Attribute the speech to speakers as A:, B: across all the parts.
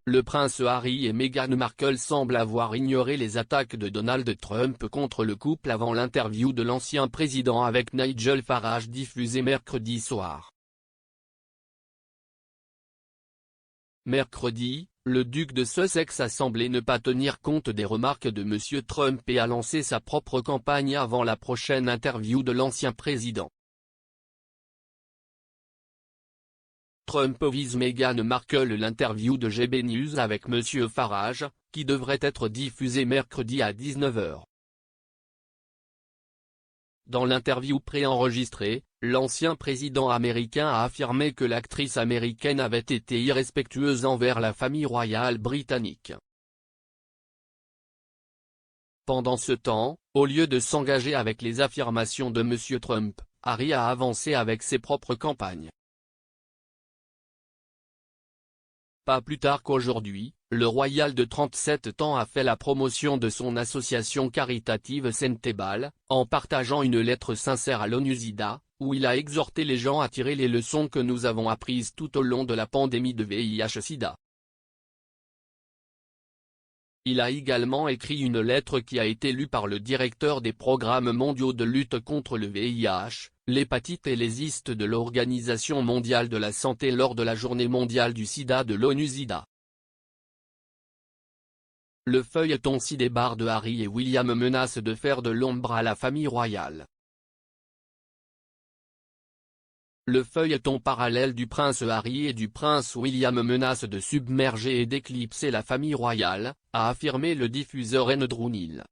A: le prince Harry et Meghan Markle semblent avoir ignoré les attaques de Donald Trump contre le couple avant l'interview de l'ancien président avec Nigel Farage diffusée mercredi soir. Mercredi, le duc de Sussex a semblé ne pas tenir compte des remarques de M. Trump et a lancé sa propre campagne avant la prochaine interview de l'ancien président. Trump vise Meghan Markle. L'interview de GB News avec M. Farage, qui devrait être diffusée mercredi à 19 h. Dans l'interview préenregistrée, l'ancien président américain a affirmé que l'actrice américaine avait été irrespectueuse envers la famille royale britannique. Pendant ce temps, au lieu de s'engager avec les affirmations de M. Trump, Harry a avancé avec ses propres campagnes. Pas plus tard qu'aujourd'hui, le royal de 37 ans a fait la promotion de son association caritative Sentebale, en partageant une lettre sincère à l'ONU-SIDA, où il a exhorté les gens à tirer les leçons que nous avons apprises tout au long de la pandémie de VIH-Sida. Il a également écrit une lettre qui a été lue par le directeur des programmes mondiaux de lutte contre le VIH, l'hépatite et les zystes de l'Organisation mondiale de la santé lors de la journée mondiale du sida de l'ONU-SIDA. Le feuilleton sidébar de Harry et William menace de faire de l'ombre à la famille royale. Le feuilleton parallèle du prince Harry et du prince William menace de submerger et d'éclipser la famille royale, a affirmé le diffuseur Andrew Neil.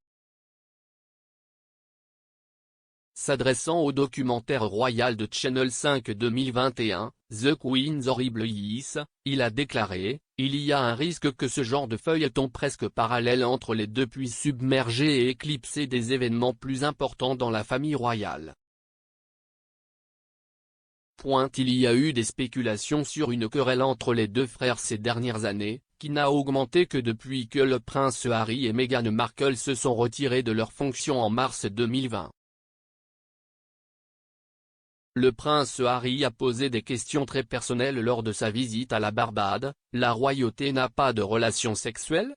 A: S'adressant au documentaire royal de Channel 5 2021, The Queen's Horrible Years, il a déclaré « Il y a un risque que ce genre de feuilleton presque parallèle entre les deux puisse submerger et éclipser des événements plus importants dans la famille royale. » Il y a eu des spéculations sur une querelle entre les deux frères ces dernières années, qui n'a augmenté que depuis que le prince Harry et Meghan Markle se sont retirés de leurs fonctions en mars 2020. Le prince Harry a posé des questions très personnelles lors de sa visite à la Barbade. La royauté n'a pas de relations sexuelles?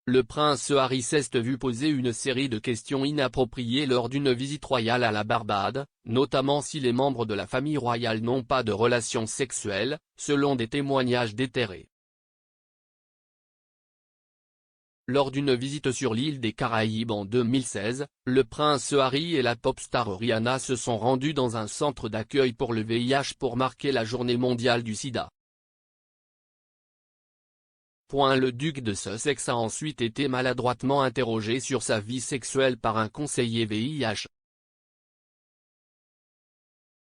A: Le prince Harry s'est vu poser une série de questions inappropriées lors d'une visite royale à la Barbade, notamment si les membres de la famille royale n'ont pas de relations sexuelles, selon des témoignages déterrés. Lors d'une visite sur l'île des Caraïbes en 2016, le prince Harry et la pop star Rihanna se sont rendus dans un centre d'accueil pour le VIH pour marquer la journée mondiale du sida. Le duc de Sussex a ensuite été maladroitement interrogé sur sa vie sexuelle par un conseiller VIH.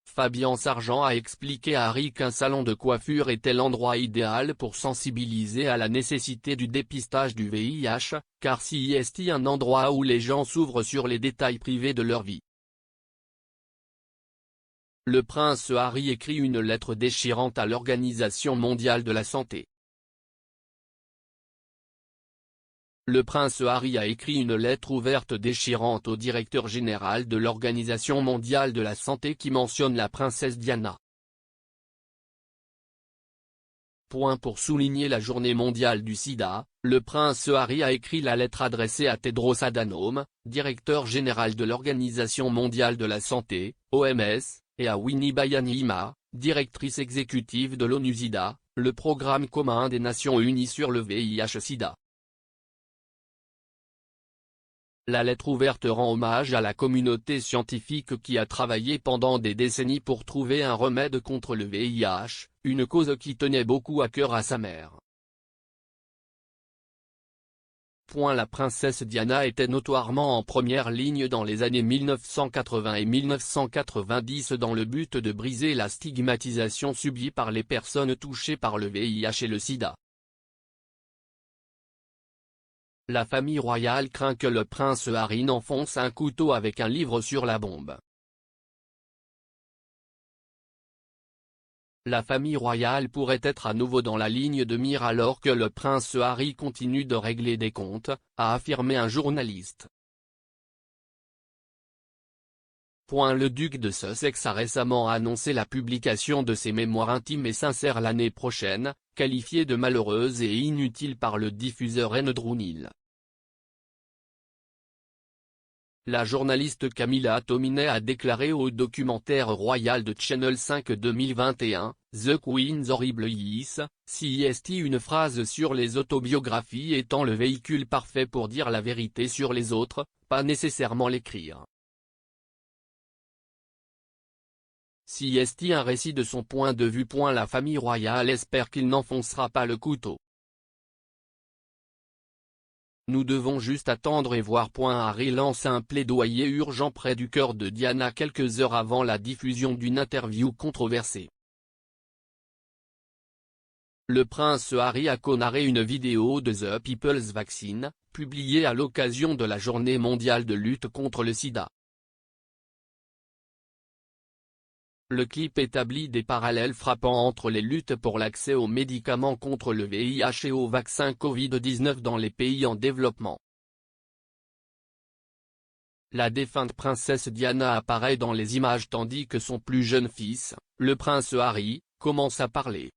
A: Fabian Sargent a expliqué à Harry qu'un salon de coiffure était l'endroit idéal pour sensibiliser à la nécessité du dépistage du VIH, car c'est un endroit où les gens s'ouvrent sur les détails privés de leur vie. Le prince Harry écrit une lettre déchirante à l'Organisation mondiale de la santé. Le prince Harry a écrit une lettre ouverte déchirante au directeur général de l'Organisation mondiale de la santé qui mentionne la princesse Diana. Pour souligner la journée mondiale du sida, le prince Harry a écrit la lettre adressée à Tedros Adhanom, directeur général de l'Organisation mondiale de la santé, OMS, et à Winnie Byanyima, directrice exécutive de l'ONU-SIDA, le programme commun des Nations Unies sur le VIH-Sida. La lettre ouverte rend hommage à la communauté scientifique qui a travaillé pendant des décennies pour trouver un remède contre le VIH, une cause qui tenait beaucoup à cœur à sa mère. La princesse Diana était notoirement en première ligne dans les années 1980 et 1990 dans le but de briser la stigmatisation subie par les personnes touchées par le VIH et le sida. La famille royale craint que le prince Harry n'enfonce un couteau avec un livre sur la bombe. La famille royale pourrait être à nouveau dans la ligne de mire alors que le prince Harry continue de régler des comptes, a affirmé un journaliste. Le duc de Sussex a récemment annoncé la publication de ses mémoires intimes et sincères l'année prochaine, qualifiées de malheureuses et inutiles par le diffuseur Andrew Neil. La journaliste Camilla Tominey a déclaré au documentaire royal de Channel 5 2021, The Queen's Horrible Years, CIST, une phrase sur les autobiographies étant le véhicule parfait pour dire la vérité sur les autres, pas nécessairement l'écrire. CIST, un récit de son point de vue. La famille royale espère qu'il n'enfoncera pas le couteau. Nous devons juste attendre et voir. Harry lance un plaidoyer urgent près du cœur de Diana quelques heures avant la diffusion d'une interview controversée. Le prince Harry a narré une vidéo de The People's Vaccine, publiée à l'occasion de la journée mondiale de lutte contre le sida. Le clip établit des parallèles frappants entre les luttes pour l'accès aux médicaments contre le VIH et au vaccin Covid-19 dans les pays en développement. La défunte princesse Diana apparaît dans les images tandis que son plus jeune fils, le prince Harry, commence à parler.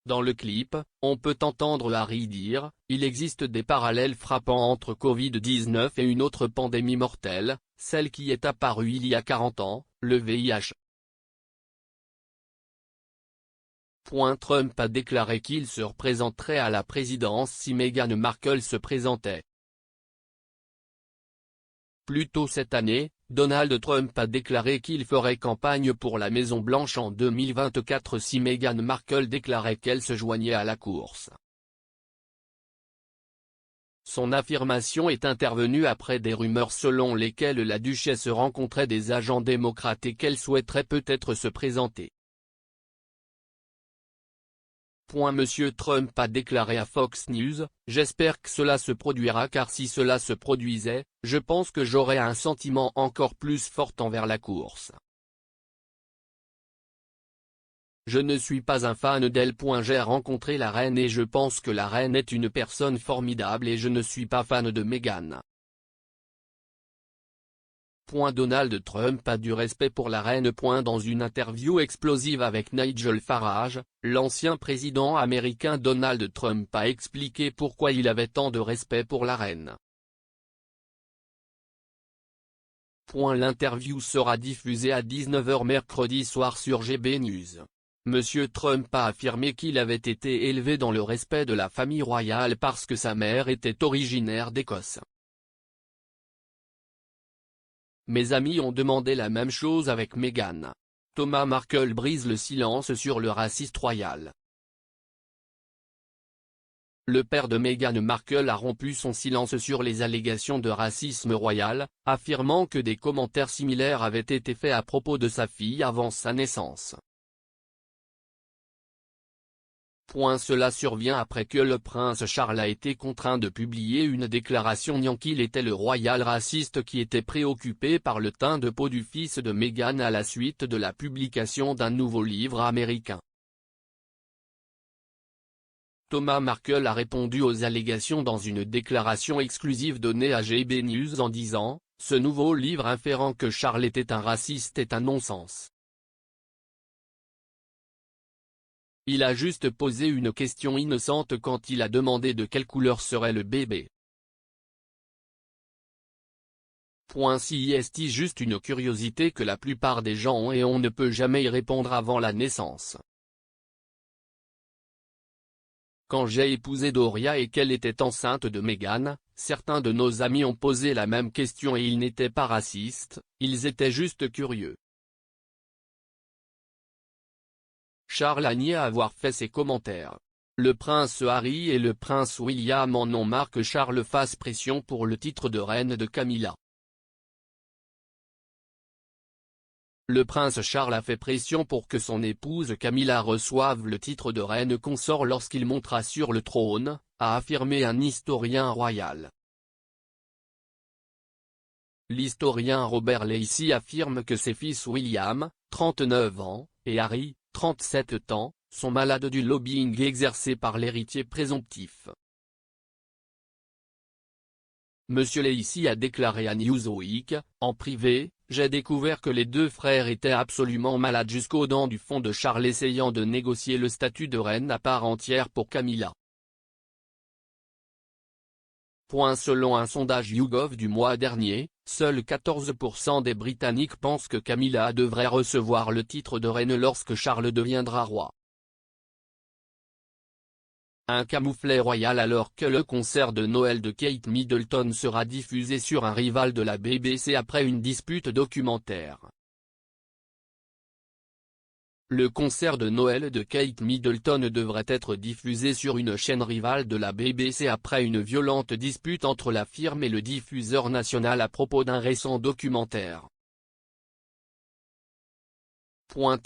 A: Dans le clip, on peut entendre Harry dire « Il existe des parallèles frappants entre Covid-19 et une autre pandémie mortelle, celle qui est apparue il y a 40 ans, le VIH. » Trump a déclaré qu'il se représenterait à la présidence si Meghan Markle se présentait. Plus tôt cette année, Donald Trump a déclaré qu'il ferait campagne pour la Maison-Blanche en 2024 si Meghan Markle déclarait qu'elle se joignait à la course. Son affirmation est intervenue après des rumeurs selon lesquelles la duchesse rencontrait des agents démocrates et qu'elle souhaiterait peut-être se présenter. Monsieur Trump a déclaré à Fox News, « J'espère que cela se produira car si cela se produisait, je pense que j'aurais un sentiment encore plus fort envers la course. Je ne suis pas un fan d'elle. J'ai rencontré la reine et je pense que la reine est une personne formidable et je ne suis pas fan de Meghan. » Donald Trump a du respect pour la reine. Dans une interview explosive avec Nigel Farage, l'ancien président américain Donald Trump a expliqué pourquoi il avait tant de respect pour la reine. L'interview sera diffusée à 19 h mercredi soir sur GB News. Monsieur Trump a affirmé qu'il avait été élevé dans le respect de la famille royale parce que sa mère était originaire d'Écosse. Mes amis ont demandé la même chose avec Meghan. Thomas Markle brise le silence sur le racisme royal. Le père de Meghan Markle a rompu son silence sur les allégations de racisme royal, affirmant que des commentaires similaires avaient été faits à propos de sa fille avant sa naissance. Cela survient après que le prince Charles a été contraint de publier une déclaration niant qu'il était le royal raciste qui était préoccupé par le teint de peau du fils de Meghan à la suite de la publication d'un nouveau livre américain. Thomas Markle a répondu aux allégations dans une déclaration exclusive donnée à GB News en disant « Ce nouveau livre inférant que Charles était un raciste est un non-sens. Il a juste posé une question innocente quand il a demandé de quelle couleur serait le bébé. CIST juste une curiosité que la plupart des gens ont et on ne peut jamais y répondre avant la naissance. Quand j'ai épousé Doria et qu'elle était enceinte de Meghan, certains de nos amis ont posé la même question et ils n'étaient pas racistes, ils étaient juste curieux. Charles a nié avoir fait ces commentaires. Le prince Harry et le prince William en ont marre que Charles fasse pression pour le titre de reine de Camilla. Le prince Charles a fait pression pour que son épouse Camilla reçoive le titre de reine consort lorsqu'il montera sur le trône, a affirmé un historien royal. L'historien Robert Lacey affirme que ses fils William, 39 ans, et Harry, 37 ans, sont malades du lobbying exercé par l'héritier présomptif. Monsieur Lacey a déclaré à Newsweek, en privé, j'ai découvert que les deux frères étaient absolument malades jusqu'aux dents du fond de Charles essayant de négocier le statut de reine à part entière pour Camilla. Selon un sondage YouGov du mois dernier, seuls 14% des Britanniques pensent que Camilla devrait recevoir le titre de reine lorsque Charles deviendra roi. Un camouflet royal alors que le concert de Noël de Kate Middleton sera diffusé sur un rival de la BBC après une dispute documentaire. Le concert de Noël de Kate Middleton devrait être diffusé sur une chaîne rivale de la BBC après une violente dispute entre la firme et le diffuseur national à propos d'un récent documentaire.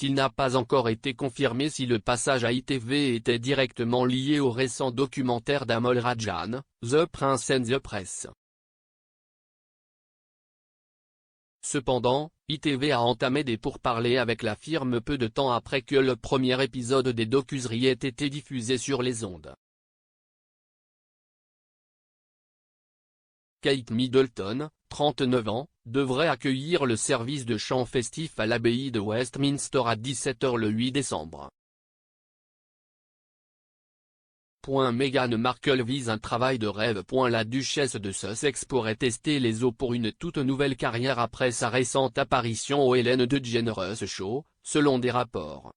A: Il n'a pas encore été confirmé si le passage à ITV était directement lié au récent documentaire d'Amol Rajan, The Prince and the Press. Cependant, ITV a entamé des pourparlers avec la firme peu de temps après que le premier épisode des docuseries ait été diffusé sur les ondes. Kate Middleton, 39 ans, devrait accueillir le service de chant festif à l'abbaye de Westminster à 17 h le 8 décembre. Meghan Markle vise un travail de rêve. La duchesse de Sussex pourrait tester les eaux pour une toute nouvelle carrière après sa récente apparition au Ellen DeGeneres Show, selon des rapports.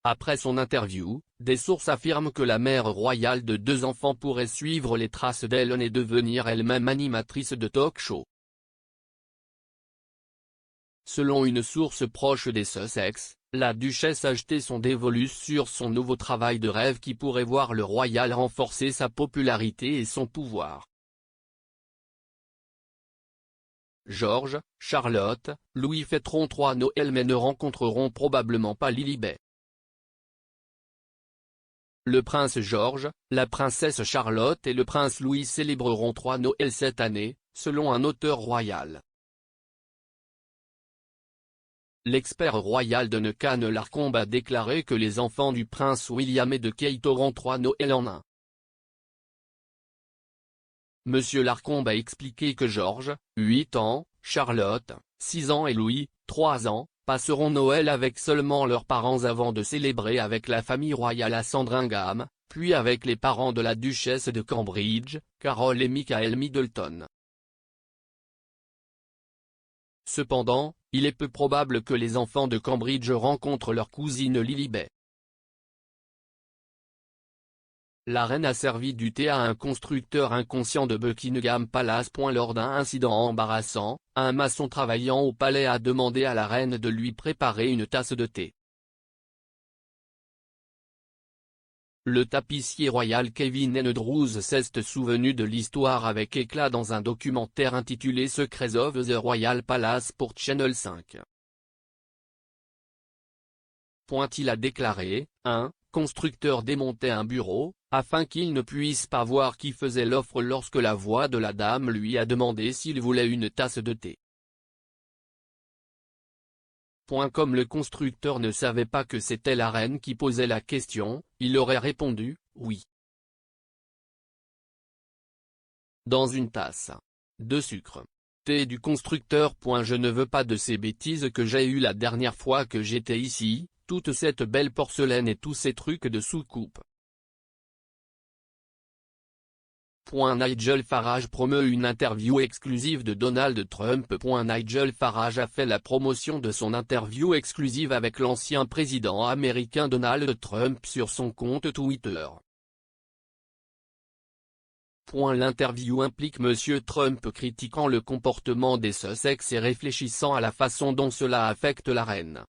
A: Après son interview, des sources affirment que la mère royale de 2 enfants pourrait suivre les traces d'Ellen et devenir elle-même animatrice de talk-show. Selon une source proche des Sussex, la duchesse a jeté son dévolu sur son nouveau travail de rêve qui pourrait voir le royal renforcer sa popularité et son pouvoir. George, Charlotte, Louis fêteront 3 Noël mais ne rencontreront probablement pas Lilibet. Le prince George, la princesse Charlotte et le prince Louis célébreront 3 Noël cette année, selon un auteur royal. L'expert royal de Cannes Larcombe a déclaré que les enfants du prince William et de Kate auront 3 Noël en un. Monsieur Larcombe a expliqué que George, 8 ans, Charlotte, 6 ans et Louis, 3 ans, passeront Noël avec seulement leurs parents avant de célébrer avec la famille royale à Sandringham, puis avec les parents de la duchesse de Cambridge, Carol et Michael Middleton. Cependant, il est peu probable que les enfants de Cambridge rencontrent leur cousine Lilibet. La reine a servi du thé à un constructeur inconscient de Buckingham Palace. Lors d'un incident embarrassant, un maçon travaillant au palais a demandé à la reine de lui préparer une tasse de thé. Le tapissier royal Kevin Andrews s'est souvenu de l'histoire avec éclat dans un documentaire intitulé Secrets of the Royal Palace pour Channel 5. Il a déclaré, un constructeur démontait un bureau, afin qu'il ne puisse pas voir qui faisait l'offre lorsque la voix de la dame lui a demandé s'il voulait une tasse de thé. Comme le constructeur ne savait pas que c'était la reine qui posait la question, il aurait répondu, oui. Dans une tasse. De sucre. Thé du constructeur. Je ne veux pas de ces bêtises que j'ai eues la dernière fois que j'étais ici, toute cette belle porcelaine et tous ces trucs de soucoupe. Nigel Farage promeut une interview exclusive de Donald Trump. Nigel Farage a fait la promotion de son interview exclusive avec l'ancien président américain Donald Trump sur son compte Twitter. L'interview implique M. Trump critiquant le comportement des Sussex et réfléchissant à la façon dont cela affecte la reine.